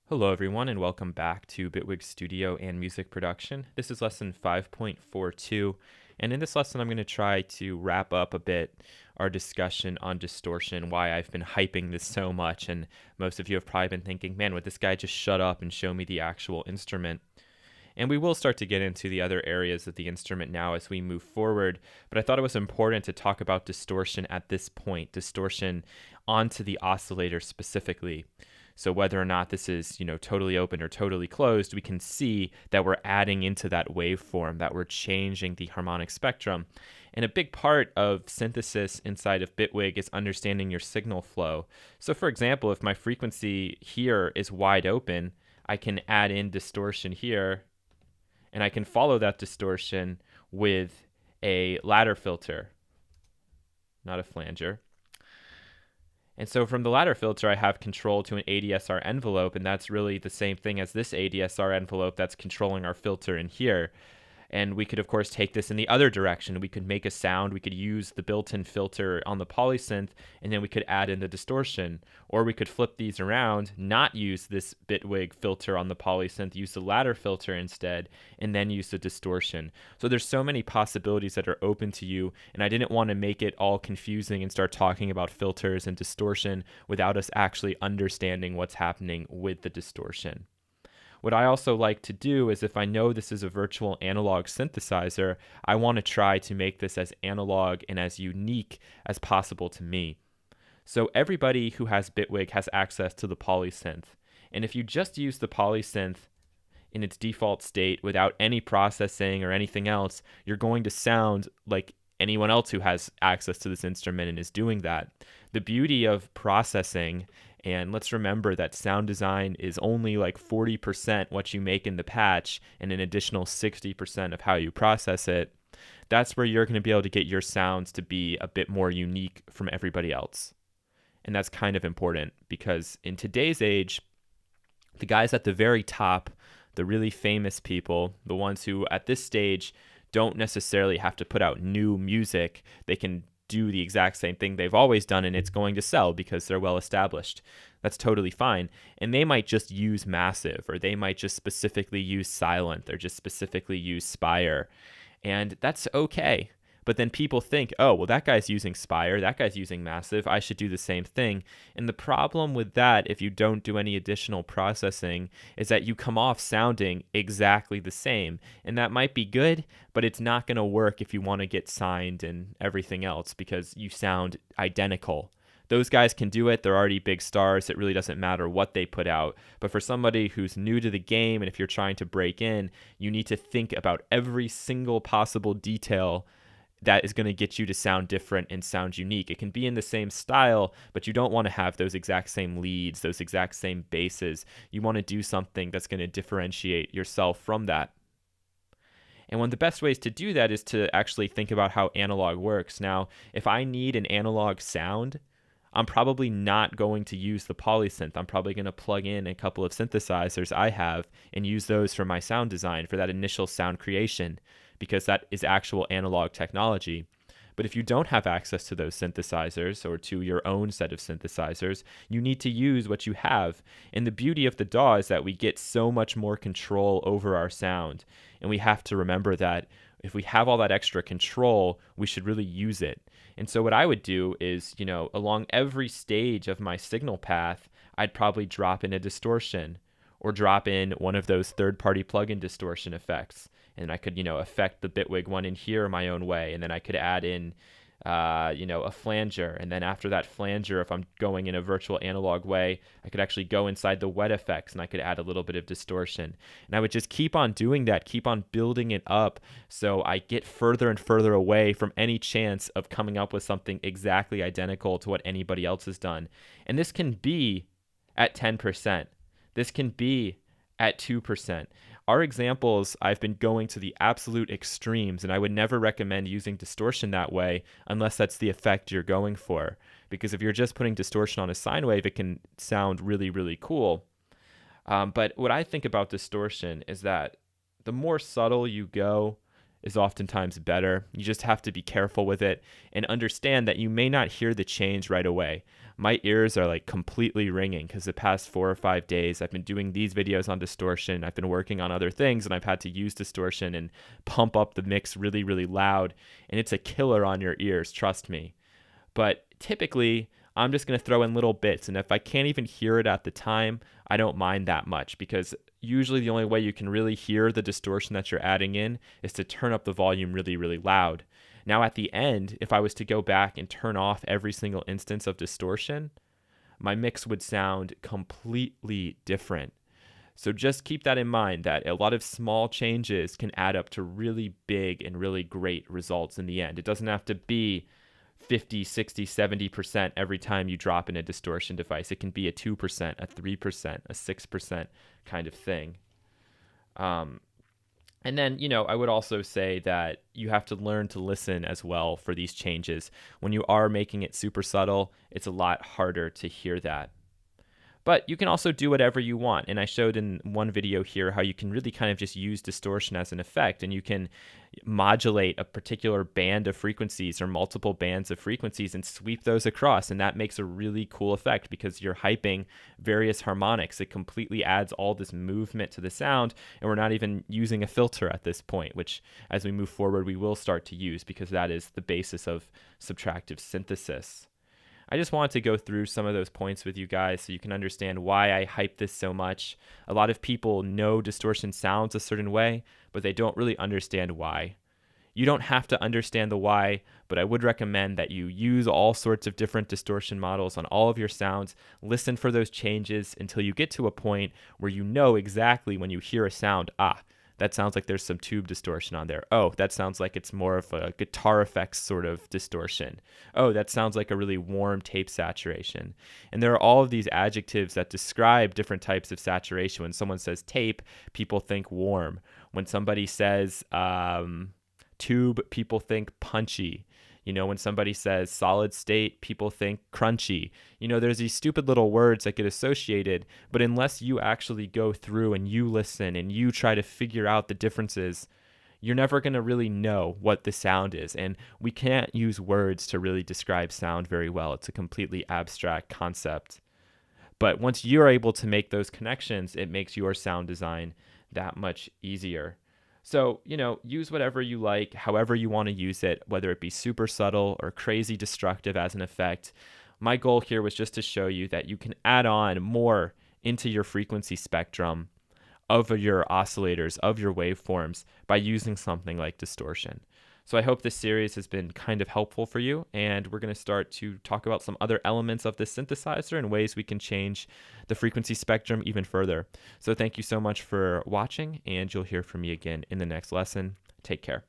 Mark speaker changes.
Speaker 1: Hello everyone and welcome back to Bitwig Studio and Music Production. This is lesson 5.42, and in this lesson I'm going to try to wrap up a bit our discussion on distortion, why I've been hyping this so much, and most of you have probably been thinking, man, would this guy just shut up and show me the actual instrument? And we will start to get into the other areas of the instrument now as we move forward, but I thought it was important to talk about distortion at this point, distortion onto the oscillator specifically. So whether or not this is, totally open or totally closed, we can see that we're adding into that waveform, that we're changing the harmonic spectrum. And a big part of synthesis inside of Bitwig is understanding your signal flow. So for example, if my frequency here is wide open, I can add in distortion here, and I can follow that distortion with a ladder filter, not a flanger. And so from the ladder filter, I have control to an ADSR envelope, and that's really the same thing as this ADSR envelope that's controlling our filter in here. And we could, of course, take this in the other direction. We could make a sound. We could use the built-in filter on the Polysynth, and then we could add in the distortion. Or we could flip these around, not use this Bitwig filter on the Polysynth, use the ladder filter instead, and then use the distortion. So there's so many possibilities that are open to you, and I didn't want to make it all confusing and start talking about filters and distortion without us actually understanding what's happening with the distortion. What I also like to do is, if I know this is a virtual analog synthesizer, I want to try to make this as analog and as unique as possible to me. So everybody who has Bitwig has access to the Polysynth. And if you just use the Polysynth in its default state without any processing or anything else, you're going to sound like anyone else who has access to this instrument and is doing that. The beauty of processing, and let's remember that sound design is only like 40% what you make in the patch and an additional 60% of how you process it. That's where you're going to be able to get your sounds to be a bit more unique from everybody else. And that's kind of important because in today's age, the guys at the very top, the really famous people, the ones who at this stage don't necessarily have to put out new music, they can do the exact same thing they've always done and it's going to sell because they're well established. That's totally fine. And they might just use Massive, or they might just specifically use Silent, or just specifically use Spire. And that's okay. But then people think, oh, well, that guy's using Spire, that guy's using Massive, I should do the same thing. And the problem with that, if you don't do any additional processing, is that you come off sounding exactly the same. And that might be good, but it's not going to work if you want to get signed and everything else, because you sound identical. Those guys can do it. They're already big stars. It really doesn't matter what they put out. But for somebody who's new to the game, and if you're trying to break in, you need to think about every single possible detail that is going to get you to sound different and sound unique. It can be in the same style, but you don't want to have those exact same leads, those exact same basses. You want to do something that's going to differentiate yourself from that. And one of the best ways to do that is to actually think about how analog works. Now, if I need an analog sound, I'm probably not going to use the Polysynth. I'm probably going to plug in a couple of synthesizers I have and use those for my sound design, for that initial sound creation, because that is actual analog technology. But if you don't have access to those synthesizers or to your own set of synthesizers, you need to use what you have. And the beauty of the DAW is that we get so much more control over our sound. And we have to remember that if we have all that extra control, we should really use it. And so what I would do is, along every stage of my signal path, I'd probably drop in a distortion or drop in one of those third-party plugin distortion effects. And I could, affect the Bitwig one in here my own way. And then I could add in, a flanger. And then after that flanger, if I'm going in a virtual analog way, I could actually go inside the wet effects and I could add a little bit of distortion. And I would just keep on doing that, keep on building it up, so I get further and further away from any chance of coming up with something exactly identical to what anybody else has done. And this can be at 10%. This can be at 2%. Our examples, I've been going to the absolute extremes, and I would never recommend using distortion that way unless that's the effect you're going for. Because if you're just putting distortion on a sine wave, it can sound really, really cool. But what I think about distortion is that the more subtle you go, is oftentimes better. You just have to be careful with it and understand that you may not hear the change right away. My ears are like completely ringing because the past 4 or 5 days I've been doing these videos on distortion. I've been working on other things and I've had to use distortion and pump up the mix really, really loud. And it's a killer on your ears, trust me. But typically, I'm just going to throw in little bits. And if I can't even hear it at the time, I don't mind that much, because usually the only way you can really hear the distortion that you're adding in is to turn up the volume really, really loud. Now at the end, if I was to go back and turn off every single instance of distortion, my mix would sound completely different. So just keep that in mind, that a lot of small changes can add up to really big and really great results in the end. It doesn't have to be 50, 60, 70% every time you drop in a distortion device. It can be a 2%, a 3%, a 6% kind of thing. And then, I would also say that you have to learn to listen as well for these changes. When you are making it super subtle, it's a lot harder to hear that. But you can also do whatever you want. And I showed in one video here how you can really kind of just use distortion as an effect, and you can modulate a particular band of frequencies or multiple bands of frequencies and sweep those across. And that makes a really cool effect because you're hyping various harmonics. It completely adds all this movement to the sound. And we're not even using a filter at this point, which as we move forward, we will start to use, because that is the basis of subtractive synthesis. I just wanted to go through some of those points with you guys so you can understand why I hype this so much. A lot of people know distortion sounds a certain way, but they don't really understand why. You don't have to understand the why, but I would recommend that you use all sorts of different distortion models on all of your sounds. Listen for those changes until you get to a point where you know exactly when you hear a sound, that sounds like there's some tube distortion on there. Oh, that sounds like it's more of a guitar effects sort of distortion. Oh, that sounds like a really warm tape saturation. And there are all of these adjectives that describe different types of saturation. When someone says tape, people think warm. When somebody says tube, people think punchy. When somebody says solid state, people think crunchy. There's these stupid little words that get associated, but unless you actually go through and you listen and you try to figure out the differences, you're never going to really know what the sound is. And we can't use words to really describe sound very well. It's a completely abstract concept. But once you're able to make those connections, it makes your sound design that much easier. So, use whatever you like, however you want to use it, whether it be super subtle or crazy destructive as an effect. My goal here was just to show you that you can add on more into your frequency spectrum of your oscillators, of your waveforms, by using something like distortion. So I hope this series has been kind of helpful for you, and we're going to start to talk about some other elements of this synthesizer and ways we can change the frequency spectrum even further. So thank you so much for watching, and you'll hear from me again in the next lesson. Take care.